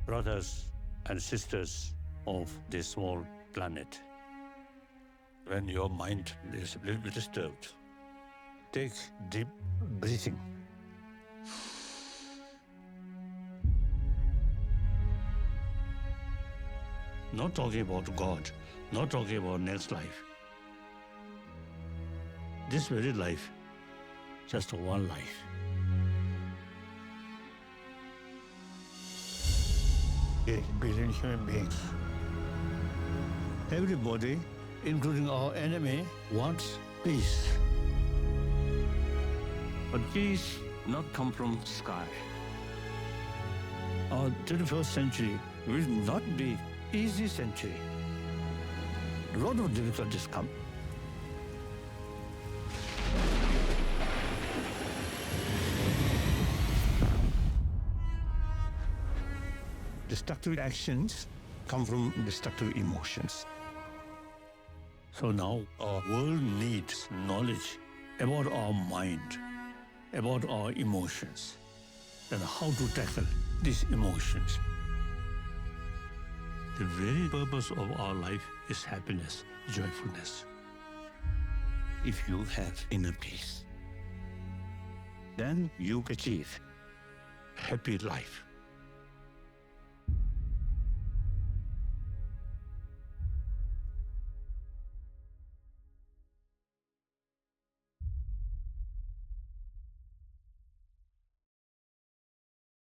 brothers and sisters of this small planet. When your mind is a little bit disturbed, take deep breathing. Not talking about God, not talking about next life. This very life, just one life. A billion human beings. Everybody, including our enemy, wants peace. But peace not come from sky. Our 21st century will not be easy century. A lot of difficulties come. Destructive actions come from destructive emotions. So now our world needs knowledge about our mind, about our emotions, and how to tackle these emotions. The very purpose of our life is happiness, joyfulness. If you have inner peace, then you achieve happy life.